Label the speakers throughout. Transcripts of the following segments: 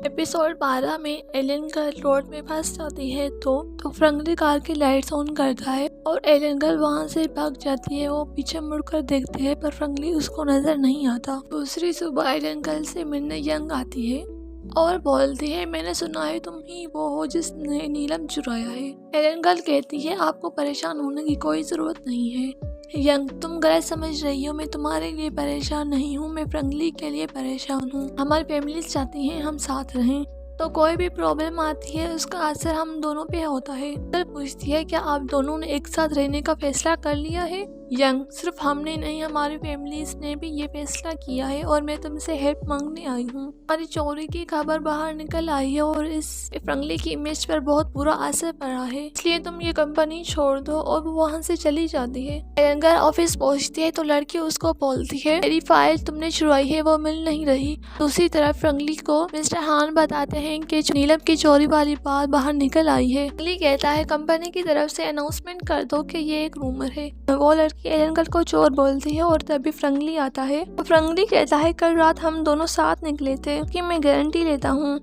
Speaker 1: Episode 12 में Elon girl road में फंस जाती है तो फ्रंगली कार की लाइट्स ऑन करता है और एलन गर्ल वहाँ से भाग जाती है। वो पीछे मुड़कर देखती है पर फ्रंगली उसको नजर नहीं आता। दूसरी सुबह एलन गर्ल से मिलने यंग आती है और बोलती है, मैंने सुना है तुम ही वो हो जिसने नीलम चुराया है। एलन गर्ल कहती है, आपको परेशान होने की कोई जरूरत नहीं है यंग, तुम गलत समझ रही हो। मैं तुम्हारे लिए परेशान नहीं हूँ, मैं फ्रंगली के लिए परेशान हूँ। हमारी फैमिलीज चाहती हैं हम साथ रहें, तो कोई भी प्रॉब्लम आती है उसका असर हम दोनों पे होता है। गर्ल पूछती है, क्या आप दोनों ने एक साथ रहने का फैसला कर लिया है? यंग, सिर्फ हमने नहीं हमारी फैमिलीज ने भी ये फैसला किया है और मैं तुमसे हेल्प मांगने आई हूँ। हमारी चोरी की खबर बाहर निकल आई है और इस फ्रंगली की इमेज पर बहुत बुरा असर पड़ा है, इसलिए तुम ये कंपनी छोड़ दो। और वो वहाँ से चली जाती है। एलन गर्ल ऑफिस पहुँचती है तो लड़की उसको बोलती है, मेरी फाइल तुमने चुराई है वो मिल नहीं रही। दूसरी तरफ फ्रंगली को मिस्टर हान बताते हैं कि नीलम की चोरी वाली बात बाहर निकल आई है। फ्रंगली कहता है, कंपनी की तरफ से अनाउंसमेंट कर दो कि ये एक रूमर है। वो लड़की एलन गर्ल को चोर बोलती है और तभी फ्रंगली आता है। फ्रंगली कहता है, कल रात हम दोनों साथ निकले थे कि मैं गारंटी लेता हूँ,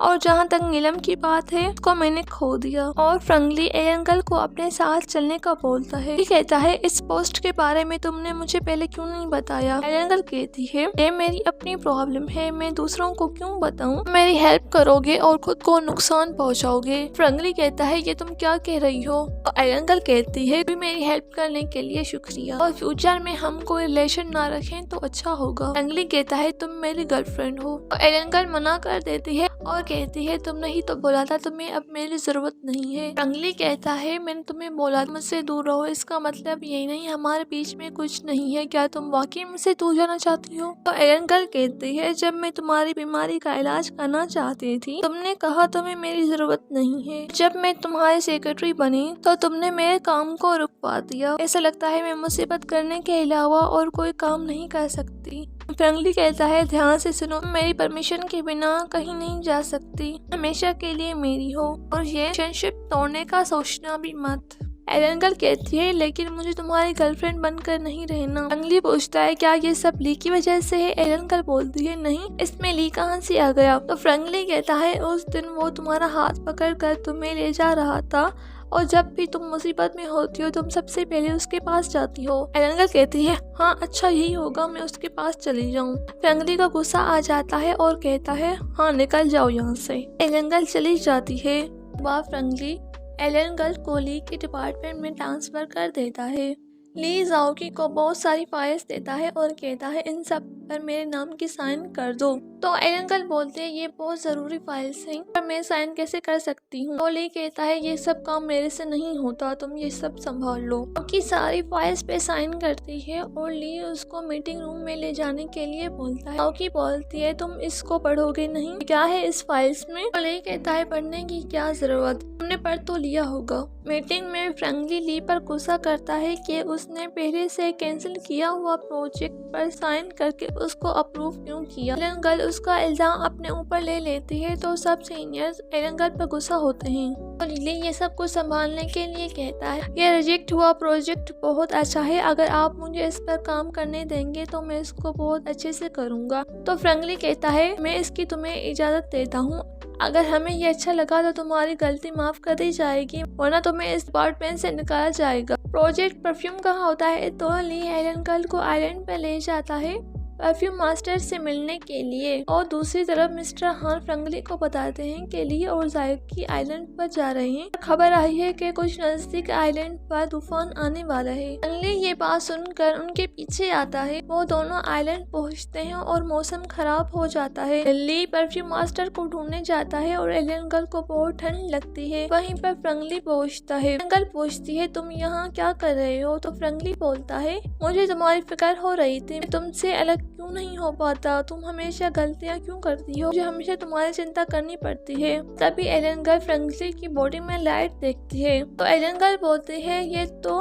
Speaker 1: और जहाँ तक नीलम की बात है उसको मैंने खो दिया। और फ्रंगली एलन गर्ल को अपने साथ चलने का बोलता है। कहता है, इस पोस्ट के बारे में तुमने मुझे पहले क्यों नहीं बताया? एलन गर्ल कहती है, ये मेरी अपनी प्रॉब्लम है, मैं दूसरों को क्यों बताऊं? मेरी हेल्प करोगे और खुद को नुकसान पहुंचाओगे। फ्रंगली कहता है, ये तुम क्या कह रही हो? और एलन गर्ल कहती है, मेरी हेल्प करने के लिए शुक्रिया, और फ्यूचर में हम कोई रिलेशन ना रखें तो अच्छा होगा। फ्रंगली कहता है, तुम मेरी गर्लफ्रेंड हो। और एलन गर्ल मना कर देती है और कहती है, तुमने ही तो बोला था तुम्हें अब मेरी जरूरत नहीं है। फ्रंगली कहता है, मैंने तुम्हें बोला मुझसे दूर रहो, इसका मतलब यही नहीं हमारे बीच में कुछ नहीं है। क्या तुम वाकई मुझसे दूर जाना चाहती हो? तो एलन गर्ल कहती है, जब मैं तुम्हारी बीमारी का इलाज करना चाहती थी तुमने कहा तुम्हें मेरी जरूरत नहीं है। जब मैं तुम्हारी सेक्रेटरी बनी तो तुमने मेरे काम को रुकवा दिया। ऐसा लगता है मैं मुसीबत करने के अलावा और कोई काम नहीं कर सकती। फ्रंगली कहता है, ध्यान से सुनो, मेरी परमिशन के बिना कहीं नहीं जा सकती, हमेशा के लिए मेरी हो, और ये रिलेशनशिप तोड़ने का सोचना भी मत। एलन गर्ल कहती है, लेकिन मुझे तुम्हारी गर्लफ्रेंड बनकर नहीं रहना। फ्रंगली पूछता है, क्या ये सब ली की वजह से है? एलन गर्ल बोलती है, नहीं, इसमें ली कहाँ से आ गया? तो फ्रंगली कहता है, उस दिन वो तुम्हारा हाथ पकड़ कर तुम्हें ले जा रहा था और जब भी तुम मुसीबत में होती हो तुम सबसे पहले उसके पास जाती हो। एलन गर्ल कहती है, हाँ अच्छा यही होगा, मैं उसके पास चली जाऊँ। फ्रंगली का गुस्सा आ जाता है और कहता है, हाँ निकल जाओ यहाँ से। एलन गर्ल चली जाती है। वह फ्रंगली एलन गर्ल को ली के डिपार्टमेंट में ट्रांसफर कर देता है। ली जाओकी को बहुत सारी फाइल्स देता है और कहता है, इन सब पर मेरे नाम की साइन कर दो। तो एलन गर्ल बोलते हैं, ये बहुत जरूरी फाइल्स हैं, पर मैं साइन कैसे कर सकती हूँ? तो ली कहता है, ये सब काम मेरे से नहीं होता, तुम ये सब संभाल लो। क्योंकि सारी फाइल्स पे साइन करती है और ली उसको मीटिंग रूम में ले जाने के लिए बोलता है। जाओकी बोलती है, तुम इसको पढ़ोगे नहीं? क्या है इस फाइल्स में? तो ली कहता है, पढ़ने की क्या जरूरत, तुमने पढ़ तो लिया होगा। मीटिंग में फ्रंगली ली पर गुस्सा करता है कि उसने पहले से कैंसिल किया हुआ प्रोजेक्ट पर साइन करके उसको अप्रूव क्यों किया। एलन गर्ल उसका इल्जाम अपने ऊपर ले लेती है तो सब सीनियर्स एलन गर्ल पर गुस्सा होते हैं। तो ली ये सब कुछ संभालने के लिए कहता है, ये रिजेक्ट हुआ प्रोजेक्ट बहुत अच्छा है, अगर आप मुझे इस पर काम करने देंगे तो मैं इसको बहुत अच्छे से करूँगा। तो फ्रंगली कहता है, मैं इसकी तुम्हें इजाज़त देता हूँ, अगर हमें ये अच्छा लगा तो तुम्हारी गलती माफ कर दी जाएगी, वरना तुम्हें इस डिपार्टमेंट से निकाला जाएगा। प्रोजेक्ट परफ्यूम कहाँ होता है? तो ली एलन गर्ल को आइलैंड पर ले जाता है परफ्यूम मास्टर से मिलने के लिए, और दूसरी तरफ मिस्टर हान फ्रंगली को बताते हैं कि ली और जायोकी आइलैंड पर जा रहे हैं। खबर आई है कि कुछ नजदीक आइलैंड पर तूफान आने वाला है। फ्रंगली ये बात सुनकर उनके पीछे आता है। वो दोनों आइलैंड पहुंचते हैं और मौसम खराब हो जाता है। ली परफ्यूम मास्टर को ढूंढने जाता है और एलन गर्ल को बहुत ठंड लगती है। वहीं पर फ्रंगली पहुंचता है। एलन गर्ल पूछती है, तुम यहाँ क्या कर रहे हो? तो फ्रंगली बोलता है, मुझे तुम्हारी फिक्र हो रही थी, मैं तुमसे अलग क्यों नहीं हो पाता, तुम हमेशा गलतियाँ क्यों करती हो, मुझे हमेशा तुम्हारी चिंता करनी पड़ती है। तभी एलन गर्ल फ्रंगली की बॉडी में लाइट देखती है। तो एलन गर्ल बोलती है, ये तो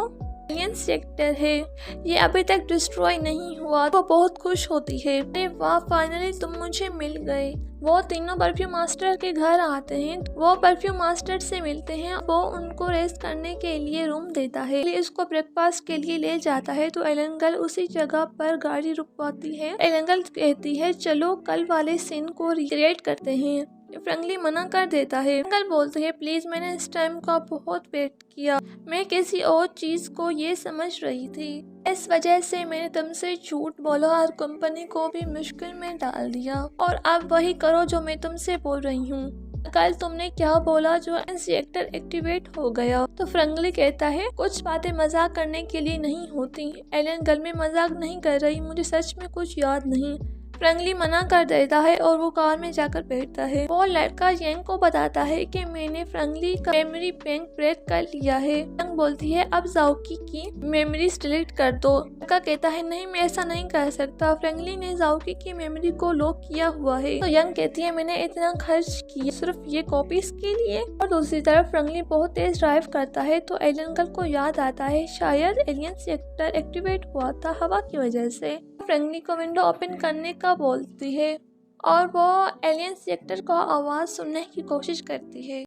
Speaker 1: एलियन सेक्टर है ये अभी तक डिस्ट्रॉय नहीं हुआ। वो बहुत खुश होती है, अरे वाह फाइनली तुम मुझे मिल गए। वो तीनों परफ्यूम मास्टर के घर आते हैं। वो परफ्यूम मास्टर से मिलते हैं। वो उनको रेस्ट करने के लिए रूम देता है, उसको ब्रेकफास्ट के लिए ले जाता है। तो एलन गर्ल उसी जगह पर गाड़ी रुकवाती है। एलन गर्ल कहती है चलो कल वाले सीन को रिक्रिएट करते हैं। फ्रैंकलिन मना कर देता है। एलन गर्ल बोलती है प्लीज मैंने इस टाइम का बहुत वेट किया, मैं किसी और चीज को ये समझ रही थी, इस वजह से मैंने तुमसे झूठ बोला और कंपनी को भी मुश्किल में डाल दिया, और अब वही करो जो मैं तुमसे बोल रही हूँ। कल तुमने क्या बोला जो रिएक्टर एक्टिवेट हो गया। तो फ्रैंकलिन कहता है कुछ बातें मजाक करने के लिए नहीं होती। एलन गर्ल में मजाक नहीं कर रही, मुझे सच में कुछ याद नहीं। फ्रैंकलिन मना कर देता है और वो कार में जाकर बैठता है। वो लड़का यंग को बताता है कि मैंने फ्रैंकलिन का मेमोरी बैंक ब्रेक कर लिया है। यंग बोलती है अब जाओकी की मेमोरी डिलीट कर दो। लड़का कहता है नहीं मैं ऐसा नहीं कर सकता, फ्रैंकलिन ने जाओकी की मेमोरी को लॉक किया हुआ है। तो यंग कहती है मैंने इतना खर्च किया सिर्फ ये कॉपीज के लिए। और दूसरी तरफ फ्रैंकलिन बहुत तेज ड्राइव करता है तो एलन गर्ल को याद आता है शायद एलियन सेक्टर एक्टिवेट हुआ था हवा की वजह से। फ्रैंकलिन को विंडो ओपन करने का बोलती है और वो एलियन सेक्टर का आवाज़ सुनने की कोशिश करती है।